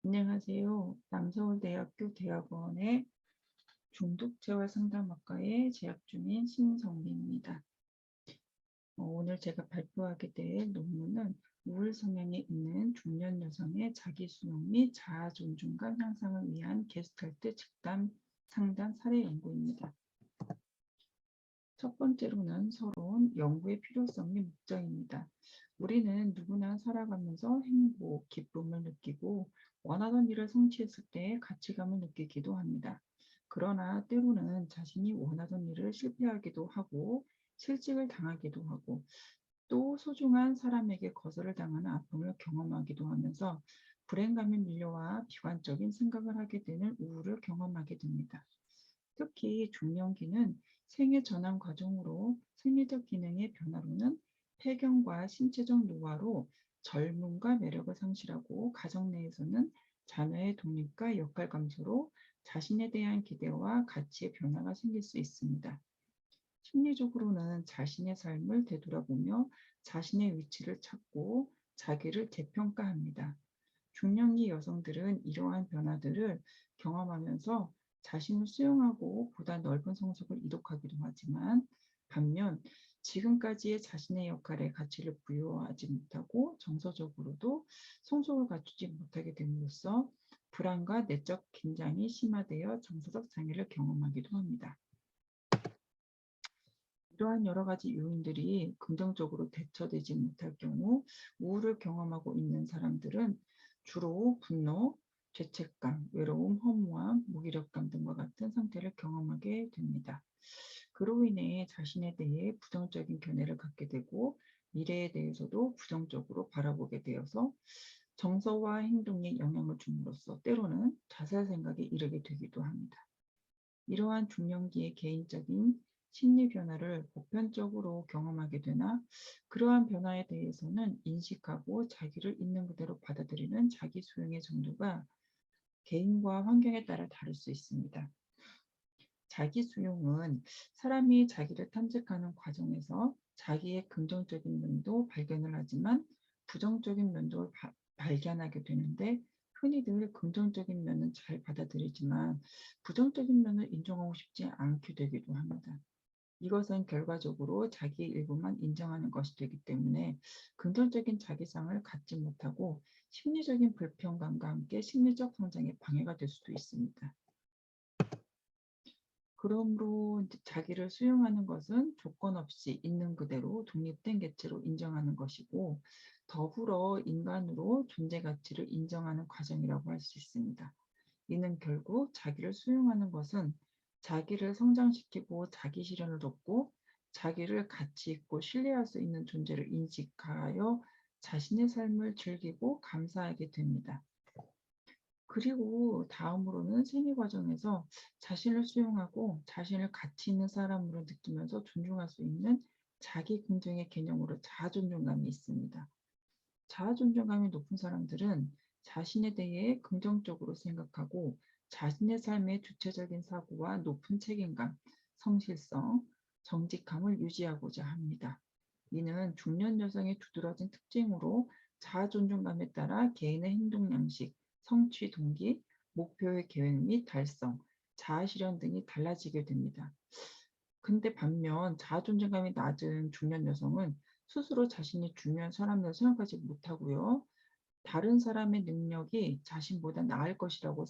안녕하세요. 남서울대학교 대학원의 중독재활상담학과에 재학 중인 신성미입니다. 오늘 제가 발표하게 될 논문은 우울 성향이 있는 중년 여성의 자기수용 및 자아 존중감 향상을 위한 게스탈트 집단 상담 사례 연구입니다. 첫 번째로는 서러운 연구의 필요성 및 목적입니다. 우리는 누구나 살아가면서 행복, 기쁨을 느끼고 원하던 일을 성취했을 때 가치감을 느끼기도 합니다. 그러나 때로는 자신이 원하던 일을 실패하기도 하고 실직을 당하기도 하고 또 소중한 사람에게 거절을 당하는 아픔을 경험하기도 하면서 불행감에 밀려와 비관적인 생각을 하게 되는 우울을 경험하게 됩니다. 특히 중년기는 생애 전환 과정으로 생리적 기능의 변화로는 폐경과 신체적 노화로 젊음과 매력을 상실하고 가정 내에서는 자녀의 독립과 역할 감소로 자신에 대한 기대와 가치의 변화가 생길 수 있습니다. 심리적으로는 자신의 삶을 되돌아보며 자신의 위치를 찾고 자기를 재평가합니다. 중년기 여성들은 이러한 변화들을 경험하면서 자신을 수용하고 보다 넓은 성숙을 이룩하기도 하지만 반면 지금까지의 자신의 역할에 가치를 부여하지 못하고 정서적으로도 성숙을 갖추지 못하게 됨으로써 불안과 내적 긴장이 심화되어 정서적 장애를 경험하기도 합니다. 이러한 여러 가지 요인들이 긍정적으로 대처되지 못할 경우 우울을 경험하고 있는 사람들은 주로 분노, 죄책감, 외로움, 허무함, 무기력감 등과 같은 상태를 경험하게 됩니다. 그로 인해 자신에 대해 부정적인 견해를 갖게 되고 미래에 대해서도 부정적으로 바라보게 되어서 정서와 행동에 영향을 줌으로써 때로는 자살 생각에 이르게 되기도 합니다. 이러한 중년기의 개인적인 심리 변화를 보편적으로 경험하게 되나 그러한 변화에 대해서는 인식하고 자기를 있는 그대로 받아들이는 자기 수용의 정도가 개인과 환경에 따라 다를 수 있습니다. 자기 수용은 사람이 자기를 탐색하는 과정에서 자기의 긍정적인 면도 발견을 하지만 부정적인 면도 발견하게 되는데 흔히들 긍정적인 면은 잘 받아들이지만 부정적인 면을 인정하고 싶지 않게 되기도 합니다. 이것은 결과적으로 자기의 일부만 인정하는 것이 되기 때문에 긍정적인 자기상을 갖지 못하고 심리적인 불평감과 함께 심리적 성장에 방해가 될 수도 있습니다. 그러므로 자기를 수용하는 것은 조건 없이 있는 그대로 독립된 개체로 인정하는 것이고 더불어 인간으로 존재 가치를 인정하는 과정이라고 할 수 있습니다. 이는 결국 자기를 수용하는 것은 자기를 성장시키고 자기 실현을 돕고 자기를 가치 있고 신뢰할 수 있는 존재를 인식하여 자신의 삶을 즐기고 감사하게 됩니다. 그리고 다음으로는 생애 과정에서 자신을 수용하고 자신을 가치 있는 사람으로 느끼면서 존중할 수 있는 자기 긍정의 개념으로 자아 존중감이 있습니다. 자아 존중감이 높은 사람들은 자신에 대해 긍정적으로 생각하고 자신의 삶의 주체적인 사고와 높은 책임감, 성실성, 정직함을 유지하고자 합니다. 이는 중년 여성의 두드러진 특징으로 자아 존중감에 따라 개인의 행동 양식, 성취 동기, 목표의 계획 및 달성, 자아 실현 등이 달라지게 됩니다. 근데 반면 자아 존중감이 낮은 중년 여성은 스스로 자신이 중요한 사람이라고 생각하지 못하고요. 다른 사람의 능력이 자신보다 나을 것이라고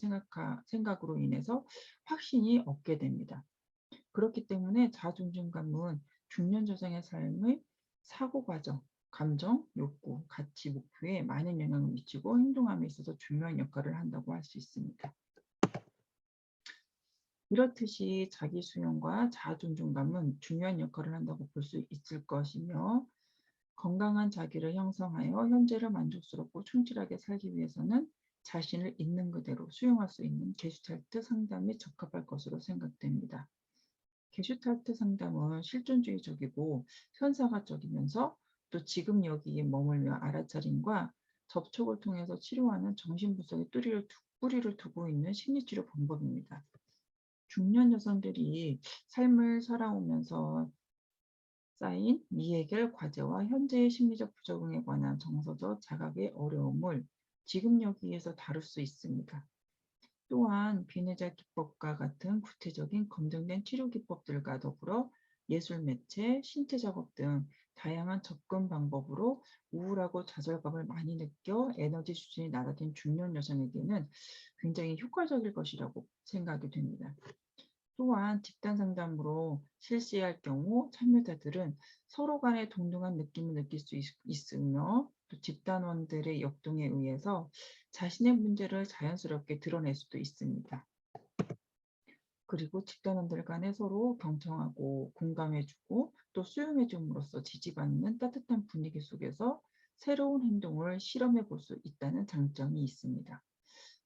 생각으로 인해서 확신이 없게 됩니다. 그렇기 때문에 자아 존중감은 중년 여성의 삶의 사고 과정, 감정, 욕구, 가치, 목표에 많은 영향을 미치고 행동함에 있어서 중요한 역할을 한다고 할 수 있습니다. 이렇듯이 자기 수용과 자아 존중감은 중요한 역할을 한다고 볼 수 있을 것이며 건강한 자기를 형성하여 현재를 만족스럽고 충실하게 살기 위해서는 자신을 있는 그대로 수용할 수 있는 게슈탈트 상담이 적합할 것으로 생각됩니다. 게슈탈트 상담은 실존주의적이고 현상학적이면서 또 지금 여기에 머물며 알아차림과 접촉을 통해서 치료하는 정신분석의 뿌리를 두고 있는 심리치료 방법입니다. 중년 여성들이 삶을 살아오면서 쌓인 미해결 과제와 현재의 심리적 부적응에 관한 정서적 자각의 어려움을 지금 여기에서 다룰 수 있습니다. 또한 비뇌자 기법과 같은 구체적인 검증된 치료 기법들과 더불어 예술 매체, 신체 작업 등 다양한 접근 방법으로 우울하고 좌절감을 많이 느껴 에너지 수준이 낮아진 중년 여성에게는 굉장히 효과적일 것이라고 생각이 됩니다. 또한 집단 상담으로 실시할 경우 참여자들은 서로 간의 동등한 느낌을 느낄 수 있으며 또 집단원들의 역동에 의해서 자신의 문제를 자연스럽게 드러낼 수도 있습니다. 그리고 집단원들 간에 서로 경청하고 공감해주고 또 수용해줌으로써 지지받는 따뜻한 분위기 속에서 새로운 행동을 실험해 볼 수 있다는 장점이 있습니다.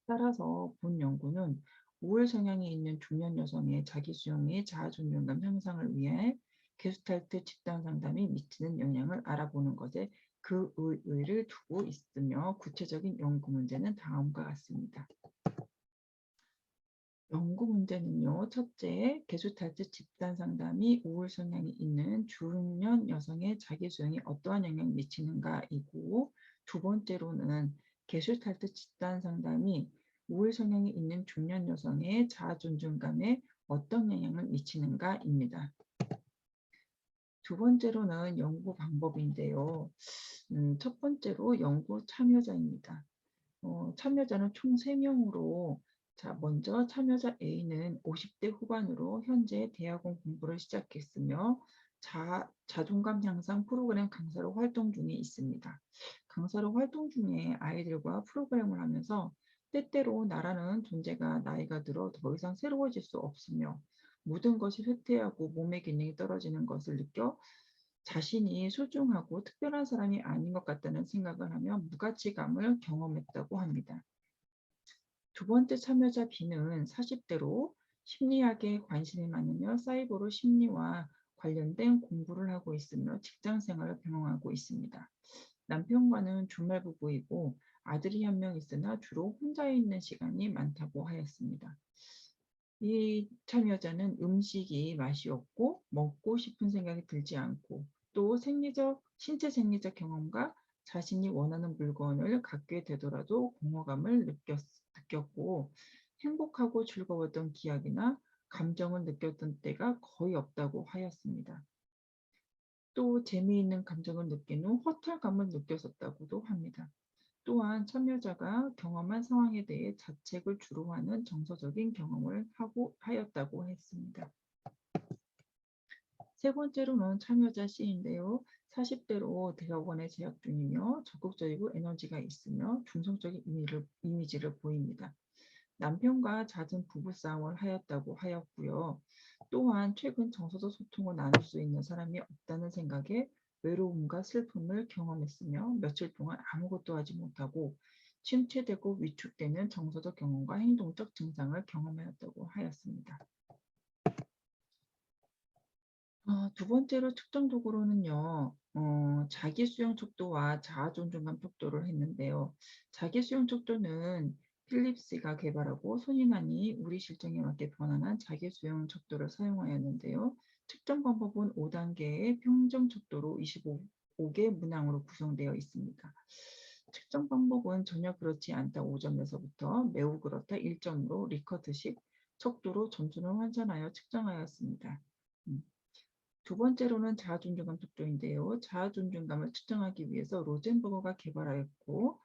따라서 본 연구는 우울 성향이 있는 중년 여성의 자기 수용의 자아 존중감 향상을 위해 게슈탈트 집단 상담이 미치는 영향을 알아보는 것에 그 의의를 두고 있으며 구체적인 연구 문제는 다음과 같습니다. 연구 문제는요. 첫째, 게슈탈트 집단 상담이 우울 성향이 있는 중년 여성의 자기 수용에 어떠한 영향을 미치는가이고, 두 번째로는 게슈탈트 집단 상담이 우울 성향이 있는 중년 여성의 자아 존중감에 어떤 영향을 미치는가입니다. 두 번째로는 연구 방법인데요. 첫 번째로 연구 참여자입니다. 참여자는 총 3명으로 먼저 참여자 A는 50대 후반으로 현재 대학원 공부를 시작했으며 자존감 향상 프로그램 강사로 활동 중에 있습니다. 강사로 활동 중에 아이들과 프로그램을 하면서 때때로 나라는 존재가 나이가 들어 더 이상 새로워질 수 없으며 모든 것이 쇠퇴하고 몸의 기능이 떨어지는 것을 느껴 자신이 소중하고 특별한 사람이 아닌 것 같다는 생각을 하며 무가치감을 경험했다고 합니다. 두 번째 참여자 B는 40대로 심리학에 관심이 많으며 사이버로 심리와 관련된 공부를 하고 있으며 직장 생활을 병행하고 있습니다. 남편과는 주말 부부이고 아들이 1명 있으나 주로 혼자 있는 시간이 많다고 하였습니다. 이 참여자는 음식이 맛이 없고 먹고 싶은 생각이 들지 않고 또 신체 생리적 경험과 자신이 원하는 물건을 갖게 되더라도 공허감을 느꼈고 행복하고 즐거웠던 기억이나 감정을 느꼈던 때가 거의 없다고 하였습니다. 또 재미있는 감정을 느낀 후 허탈감을 느꼈었다고도 합니다. 또한 참여자가 경험한 상황에 대해 자책을 주로 하는 정서적인 경험을 하였다고 했습니다. 세 번째로는 참여자 C인데요. 40대로 대학원에 재학 중이며 적극적이고 에너지가 있으며 중성적인 이미지를 보입니다. 남편과 잦은 부부싸움을 하였다고 하였고요. 또한 최근 정서적 소통을 나눌 수 있는 사람이 없다는 생각에 외로움과 슬픔을 경험했으며 며칠 동안 아무것도 하지 못하고 침체되고 위축되는 정서적 경험과 행동적 증상을 경험하였다고 하였습니다. 두 번째로 측정 도구로는요. 자기 수용 척도와 자아 존중감 척도를 했는데요. 자기 수용 척도는 필립스가 개발하고 손인환이 우리 실정에 맞게 변환한 자기 수용 척도를 사용하였는데요. 측정 방법은 5단계의 평정 척도로 25개 문항으로 구성되어 있습니다. 측정 방법은 전혀 그렇지 않다 5점에서부터 매우 그렇다 1점으로 리커트식 척도로 점수를 환산하여 측정하였습니다. 두 번째로는 자아존중감 척도인데요. 자아존중감을 측정하기 위해서 로젠버그가 개발하였고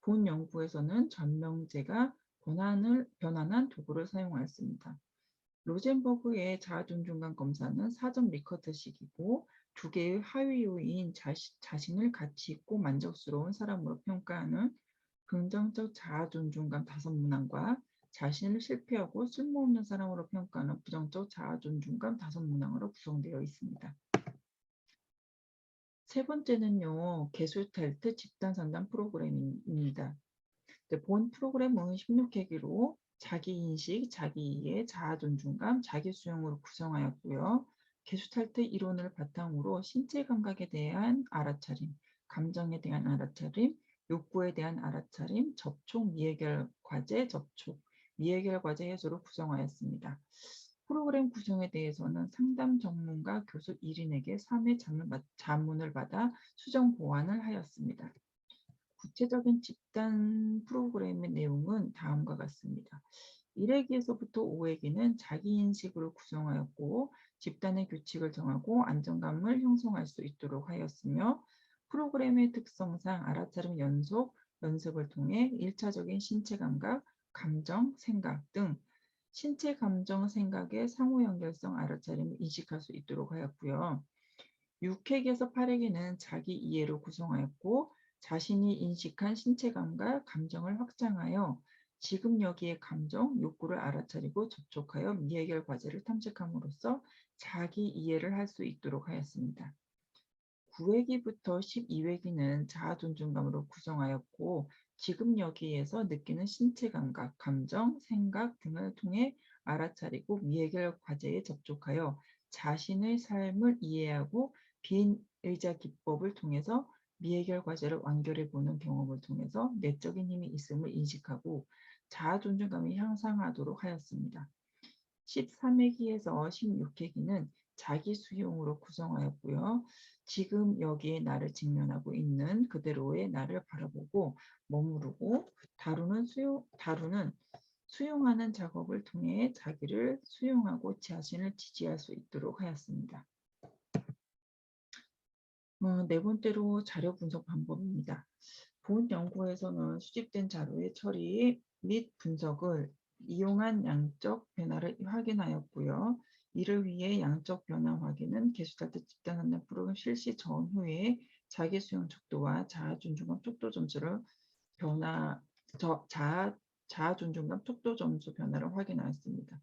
본 연구에서는 전명제가 변환한 도구를 사용하였습니다. 로젠버그의 자아존중감 검사는 4점 리커트식이고 두 개의 하위 요인 자신을 가치 있고 만족스러운 사람으로 평가하는 긍정적 자아존중감 5문항과 자신을 실패하고 쓸모없는 사람으로 평가하는 부정적 자아존중감 5문항으로 구성되어 있습니다. 세 번째는요. 게슈탈트 집단상담 프로그램입니다. 본 프로그램은 16회기로 자기인식, 자기이해, 자아존중감, 자기수용으로 구성하였고요. 게슈탈트 이론을 바탕으로 신체 감각에 대한 알아차림, 감정에 대한 알아차림, 욕구에 대한 알아차림, 미해결 과제 해소로 구성하였습니다. 프로그램 구성에 대해서는 상담 전문가 교수 1인에게 3회 자문을 받아 수정 보완을 하였습니다. 구체적인 집단 프로그램의 내용은 다음과 같습니다. 1회기에서부터 5회기는 자기인식으로 구성하였고 집단의 규칙을 정하고 안정감을 형성할 수 있도록 하였으며 프로그램의 특성상 알아차림 연습을 통해 1차적인 신체 감각, 감정, 생각 등 신체, 감정, 생각의 상호 연결성 알아차림을 인식할 수 있도록 하였고요. 6회기에서 8회기는 자기 이해로 구성하였고 자신이 인식한 신체 감각, 감정을 확장하여 지금 여기의 감정, 욕구를 알아차리고 접촉하여 미해결 과제를 탐색함으로써 자기 이해를 할 수 있도록 하였습니다. 9회기부터 12회기는 자아 존중감으로 구성하였고 지금 여기에서 느끼는 신체 감각, 감정, 생각 등을 통해 알아차리고 미해결 과제에 접촉하여 자신의 삶을 이해하고 비인의자 기법을 통해서 미해결 과제를 완결해 보는 경험을 통해서 내적인 힘이 있음을 인식하고 자아 존중감이 향상하도록 하였습니다. 13회기에서 16회기는 자기 수용으로 구성하였고요. 지금 여기에 나를 직면하고 있는 그대로의 나를 바라보고 머무르고 다루는 수용하는 작업을 통해 자기를 수용하고 자신을 지지할 수 있도록 하였습니다. 네 번째로 자료 분석 방법입니다. 본 연구에서는 수집된 자료의 처리 및 분석을 이용한 양적 변화를 확인하였고요. 이를 위해 양적 변화 확인은 게슈탈트 집단 상담 프로그램 실시 전후에 자기 수용 척도와 자아 존중감 척도 점수를 자아 존중감 척도 점수 변화를 확인하였습니다.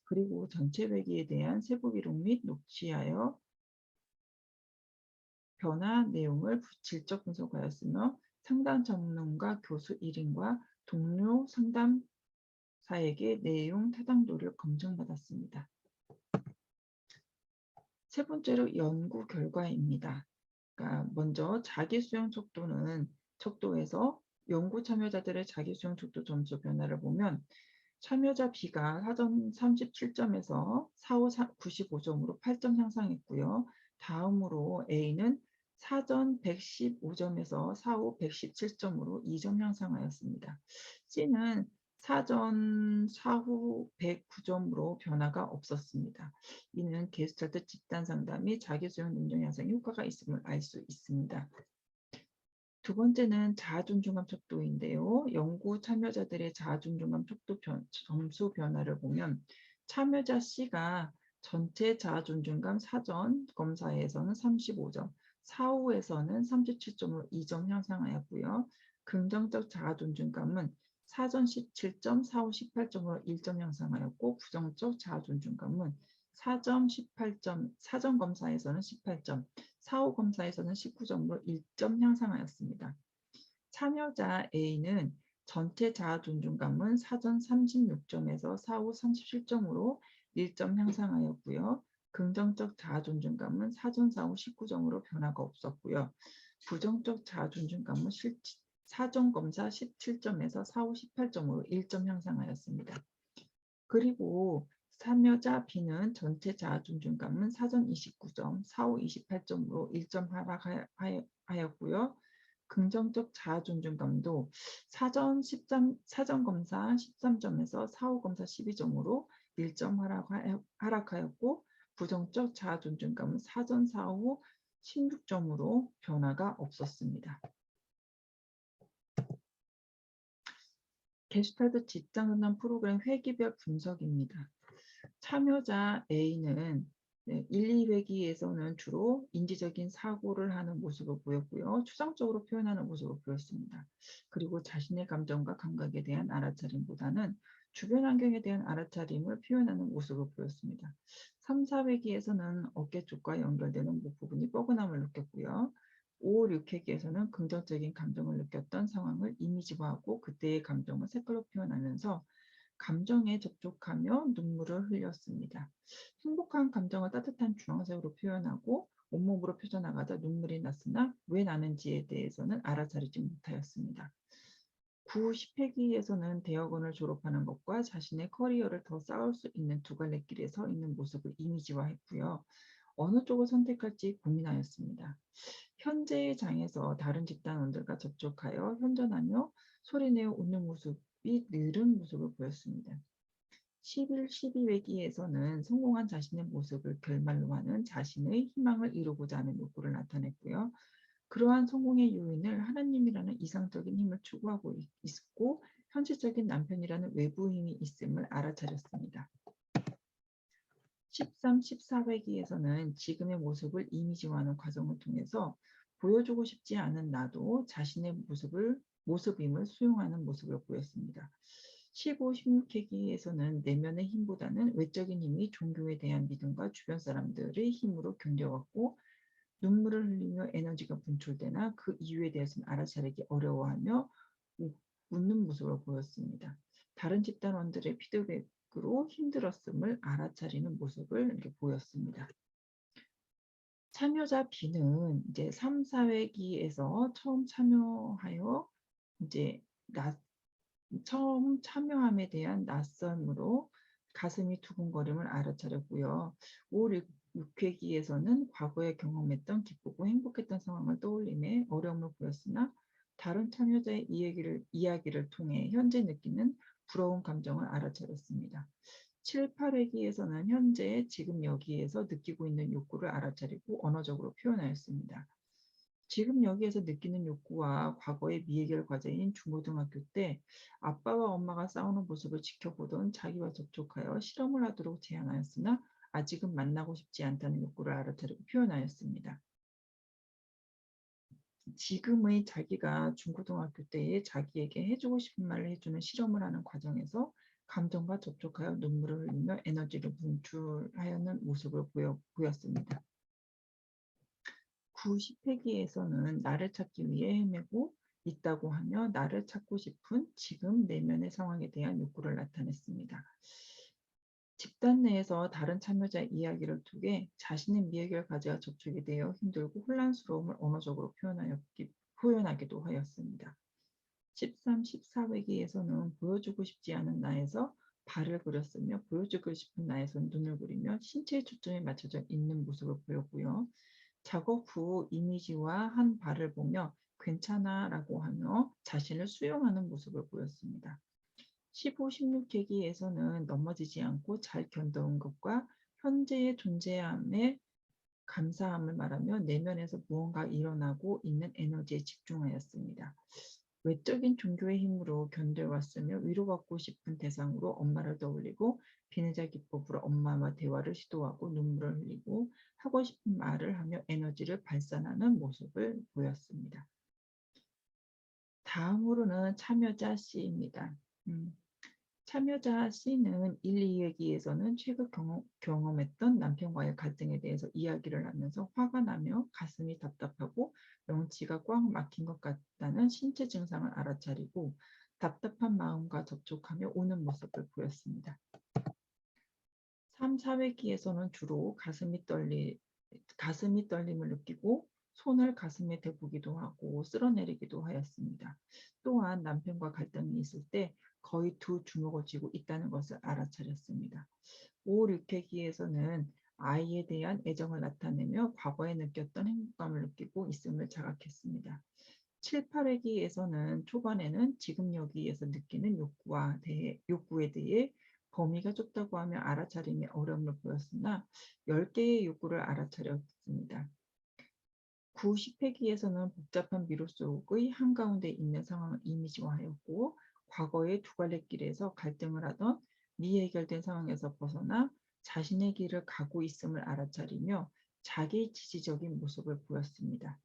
그리고 전체 회기에 대한 세부 기록 및 녹취하여 변화 내용을 질적 분석하였으며 상담 전문가 교수 1인과 동료 상담사에게 내용 타당도를 검증받았습니다. 세 번째로 연구 결과입니다. 그러니까 먼저 자기 수용 척도에서 연구 참여자들의 자기 수용 척도 점수 변화를 보면 참여자 B가 사전 37점에서 사후 95점으로 8점 향상했고요. 다음으로 A는 사전 115점에서 사후 117점으로 2점 향상하였습니다. C는 사전, 사후 109점으로 변화가 없었습니다. 이는 게스탈트 집단 상담이 자기수용 능력 향상에 효과가 있음을 알 수 있습니다. 두 번째는 자아존중감 척도인데요. 연구 참여자들의 자아존중감 척도 점수 변화를 보면 참여자 C가 전체 자아존중감 사전 검사에서는 35점, 사후에서는 37점으로 2점 향상하였고요. 긍정적 자아존중감은 사전 17점, 사후 18점으로 1점 향상하였고 부정적 자아존중감은 사전 18점, 사전 검사에서는 18점, 사후 검사에서는 19점으로 1점 향상하였습니다. 참여자 A는 전체 자아 존중감은 사전 36점에서 사후 37점으로 1점 향상하였고요. 긍정적 자아 존중감은 사전 사후 19점으로 변화가 없었고요. 부정적 자아 존중감은 사전 검사 17점에서 사후 18점으로 1점 향상하였습니다. 그리고 참여자 B는 전체 자아 존중감은 사전 29점, 사후 28점으로 1점 하락하였고요. 긍정적 자아 존중감도 사전 검사 13점에서 사후 검사 12점으로 1점 하락하였고 부정적 자아 존중감은 사전 사후 16점으로 변화가 없었습니다. 게슈탈트 집단 상담 프로그램 회기별 분석입니다. 참여자 A는 1, 2회기에서는 주로 인지적인 사고를 하는 모습을 보였고요. 추상적으로 표현하는 모습을 보였습니다. 그리고 자신의 감정과 감각에 대한 알아차림보다는 주변 환경에 대한 알아차림을 표현하는 모습을 보였습니다. 3, 4회기에서는 어깨 쪽과 연결되는 목 부분이 뻐근함을 느꼈고요. 5, 6회기에서는 긍정적인 감정을 느꼈던 상황을 이미지화하고 그때의 감정을 색깔로 표현하면서 감정에 접촉하며 눈물을 흘렸습니다. 행복한 감정을 따뜻한 주황색으로 표현하고 온몸으로 펴져나가다 눈물이 났으나 왜 나는지에 대해서는 알아차리지 못하였습니다. 9, 10회기에서는 대학원을 졸업하는 것과 자신의 커리어를 더 쌓을 수 있는 두 갈래 길에 서 있는 모습을 이미지화했고요. 어느 쪽을 선택할지 고민하였습니다. 현재의 장에서 다른 집단원들과 접촉하여 현전하며 소리내어 웃는 모습이 늘은 모습을 보였습니다. 11, 12회기에서는 성공한 자신의 모습을 결말로 하는 자신의 희망을 이루고자 하는 욕구를 나타냈고요. 그러한 성공의 요인을 하나님이라는 이상적인 힘을 추구하고 있고 현실적인 남편이라는 외부 힘이 있음을 알아차렸습니다. 13, 14회기에서는 지금의 모습을 이미지화하는 과정을 통해서 보여주고 싶지 않은 나도 자신의 모습임을 수용하는 모습을 보였습니다. 15, 16회기에서는 내면의 힘보다는 외적인 힘이 종교에 대한 믿음과 주변 사람들의 힘으로 견뎌왔고 눈물을 흘리며 에너지가 분출되나 그 이유에 대해서는 알아차리기 어려워하며 웃는 모습을 보였습니다. 다른 집단원들의 피드백으로 힘들었음을 알아차리는 모습을 이렇게 보였습니다. 참여자 B는 이제 3, 4회기에서 처음 참여하여 이제 처음 참여함에 대한 낯섦으로 가슴이 두근거림을 알아차렸고요. 5, 6회기에서는 과거에 경험했던 기쁘고 행복했던 상황을 떠올림에 어려움을 보였으나 다른 참여자의 이야기를 통해 현재 느끼는 부러운 감정을 알아차렸습니다. 7, 8회기에서는 현재 지금 여기에서 느끼고 있는 욕구를 알아차리고 언어적으로 표현하였습니다. 지금 여기에서 느끼는 욕구와 과거의 미해결 과제인 중고등학교 때 아빠와 엄마가 싸우는 모습을 지켜보던 자기와 접촉하여 실험을 하도록 제안하였으나 아직은 만나고 싶지 않다는 욕구를 알아차리고 표현하였습니다. 지금의 자기가 중고등학교 때에 자기에게 해주고 싶은 말을 해주는 실험을 하는 과정에서 감정과 접촉하여 눈물을 흘리며 에너지를 분출하여는 모습을 보였습니다. 90회기에서는 나를 찾기 위해 헤매고 있다고 하며 나를 찾고 싶은 지금 내면의 상황에 대한 욕구를 나타냈습니다. 집단 내에서 다른 참여자의 이야기를 통해 자신의 미해결 과제와 접촉이 되어 힘들고 혼란스러움을 언어적으로 표현하기도 하였습니다. 13, 14회기에서는 보여주고 싶지 않은 나에서 발을 그렸으며 보여주고 싶은 나에서 눈을 그리며 신체의 초점이 맞춰져 있는 모습을 보였고요. 작업 후 이미지와 한 발을 보며 괜찮아 라고 하며 자신을 수용하는 모습을 보였습니다. 15, 16회기에서는 넘어지지 않고 잘 견뎌온 것과 현재의 존재함에 감사함을 말하며 내면에서 무언가 일어나고 있는 에너지에 집중하였습니다. 외적인 종교의 힘으로 견뎌왔으며 위로받고 싶은 대상으로 엄마를 떠올리고 비느자 기법으로 엄마와 대화를 시도하고 눈물을 흘리고 하고 싶은 말을 하며 에너지를 발산하는 모습을 보였습니다. 다음으로는 참여자 C입니다. 참여자 C는 1, 2회기에서는 최근 경험했던 남편과의 갈등에 대해서 이야기를 하면서 화가 나며 가슴이 답답하고 명치가 꽉 막힌 것 같다는 신체 증상을 알아차리고 답답한 마음과 접촉하며 우는 모습을 보였습니다. 3, 4회기에서는 주로 가슴이 떨림을 느끼고 손을 가슴에 대보기도 하고 쓸어내리기도 하였습니다. 또한 남편과 갈등이 있을 때 거의 두 주먹을 쥐고 있다는 것을 알아차렸습니다. 5, 6회기에서는 아이에 대한 애정을 나타내며 과거에 느꼈던 행복감을 느끼고 있음을 자각했습니다. 7, 8회기에서는 초반에는 지금 여기에서 느끼는 욕구에 대해 범위가 좁다고 하며 알아차림에 어려움을 보였으나 10개의 욕구를 알아차렸습니다. 9, 10회기에서는 복잡한 미로 속의 한가운데 있는 상황을 이미지화하였고 과거의 두 갈래길에서 갈등을 하던 미해결된 상황에서 벗어나 자신의 길을 가고 있음을 알아차리며 자기 지지적인 모습을 보였습니다.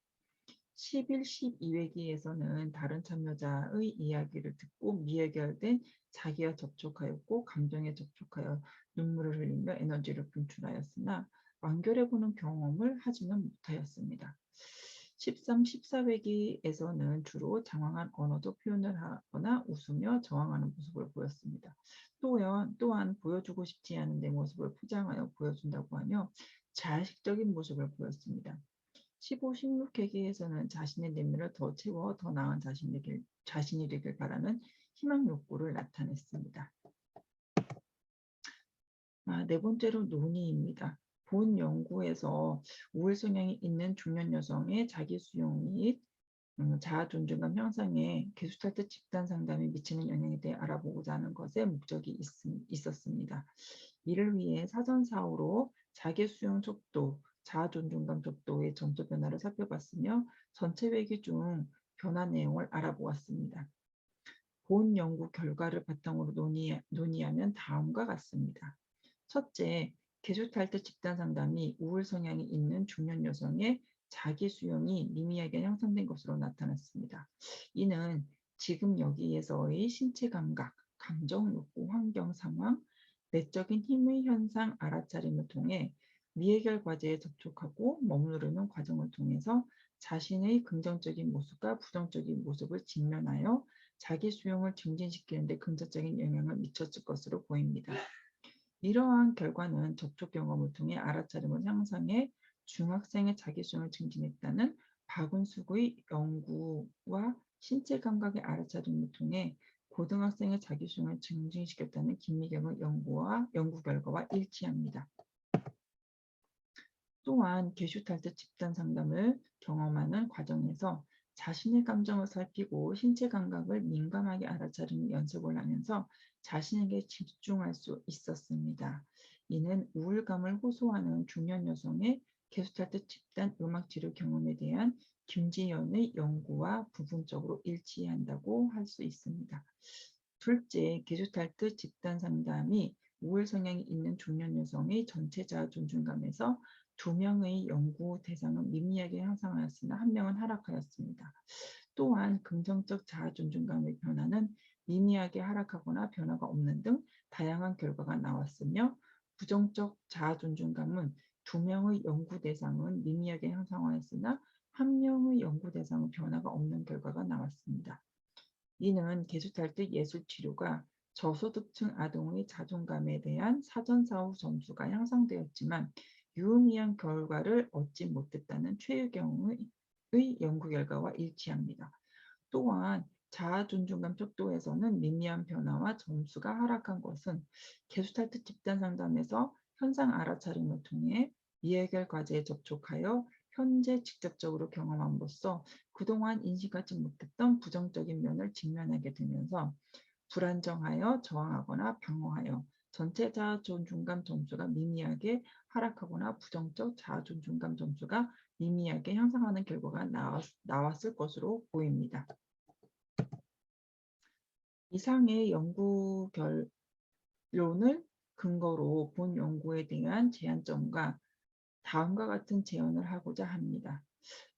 11, 12회기에서는 다른 참여자의 이야기를 듣고 미해결된 자기와 접촉하였고 감정에 접촉하여 눈물을 흘리며 에너지를 분출하였으나 완결해보는 경험을 하지는 못하였습니다. 13, 14회기에서는 주로 장황한 언어적 표현을 하거나 웃으며 저항하는 모습을 보였습니다. 또한 보여주고 싶지 않은 내 모습을 포장하여 보여준다고 하며 자식적인 모습을 보였습니다. 15, 16회기에서는 자신의 내면을 더 채워 더 나은 자신이 되길 바라는 희망 욕구를 나타냈습니다. 네 번째로 논의입니다. 본 연구에서 우울 성향이 있는 중년 여성의 자기 수용 및 자아 존중감 향상에 게슈탈트 집단 상담이 미치는 영향에 대해 알아보고자 하는 것에 목적이 있었습니다. 이를 위해 사전 사후로 자기 수용 척도, 자아 존중감 척도의 점수 변화를 살펴봤으며 전체 회기 중 변화 내용을 알아보았습니다. 본 연구 결과를 바탕으로 논의하면 다음과 같습니다. 첫째, 게슈탈트 집단 상담이 우울 성향이 있는 중년 여성의 자기 수용이 미미하게 향상된 것으로 나타났습니다. 이는 지금 여기에서의 신체 감각, 감정 욕구, 환경 상황, 내적인 힘의 현상 알아차림을 통해 미해결 과제에 접촉하고 머무르는 과정을 통해서 자신의 긍정적인 모습과 부정적인 모습을 직면하여 자기 수용을 증진시키는 데 긍정적인 영향을 미쳤을 것으로 보입니다. 이러한 결과는 접촉 경험을 통해 알아차림을 향상해 중학생의 자기 수용을 증진했다는 박은숙의 연구와 신체 감각의 알아차림을 통해 고등학생의 자기 수용을 증진시켰다는 김미경의 연구 결과와 일치합니다. 또한 게슈탈트 집단 상담을 경험하는 과정에서 자신의 감정을 살피고 신체 감각을 민감하게 알아차리는 연습을 하면서 자신에게 집중할 수 있었습니다. 이는 우울감을 호소하는 중년 여성의 게슈탈트 집단 음악 치료 경험에 대한 김지연의 연구와 부분적으로 일치한다고 할 수 있습니다. 둘째, 게슈탈트 집단 상담이 우울 성향이 있는 중년 여성의 전체 자아 존중감에서 2명의 연구 대상은 미미하게 향상하였으나 1명은 하락하였습니다. 또한 긍정적 자아 존중감의 변화는 미미하게 하락하거나 변화가 없는 등 다양한 결과가 나왔으며 부정적 자아 존중감은 2명의 연구 대상은 미미하게 향상하였으나 1명의 연구 대상은 변화가 없는 결과가 나왔습니다. 이는 게슈탈트 예술 치료가 저소득층 아동의 자존감에 대한 사전 사후 점수가 향상되었지만 유의미한 결과를 얻지 못했다는 최유경의 연구 결과와 일치합니다. 또한 자아 존중감 척도에서는 미미한 변화와 점수가 하락한 것은 게슈탈트 집단 상담에서 현상 알아차림을 통해 미해결 과제에 접촉하여 현재 직접적으로 경험함으로써 그동안 인식하지 못했던 부정적인 면을 직면하게 되면서 불안정하여 저항하거나 방어하여 전체 자아 존중감 점수가 미미하게 하락하거나 부정적 자아 존중감 점수가 미미하게 향상하는 결과가 나왔을 것으로 보입니다. 이상의 연구 결론을 근거로 본 연구에 대한 제안점과 다음과 같은 제언을 하고자 합니다.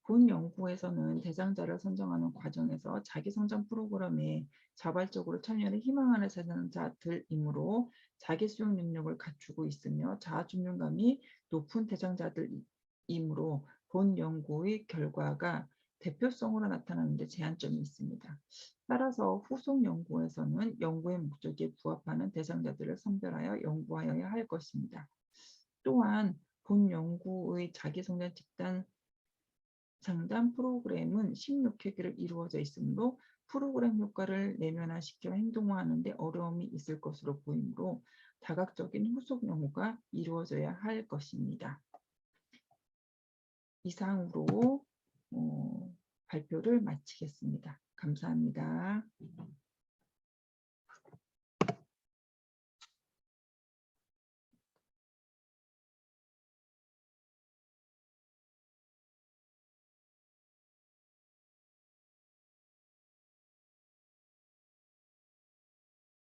본 연구에서는 대상자를 선정하는 과정에서 자기성장 프로그램에 자발적으로 참여를 희망하는 대상자들이므로 자기수용 능력을 갖추고 있으며 자아존중감이 높은 대상자들이므로 본 연구의 결과가 대표성으로 나타나는 데 제한점이 있습니다. 따라서 후속 연구에서는 연구의 목적에 부합하는 대상자들을 선별하여 연구하여야 할 것입니다. 또한 본 연구의 자기성장 집단 상담 프로그램은 16회기를 이루어져 있으므로 프로그램 효과를 내면화시켜 행동화하는 데 어려움이 있을 것으로 보이므로 다각적인 후속 연구가 이루어져야 할 것입니다. 이상으로 발표를 마치겠습니다. 감사합니다.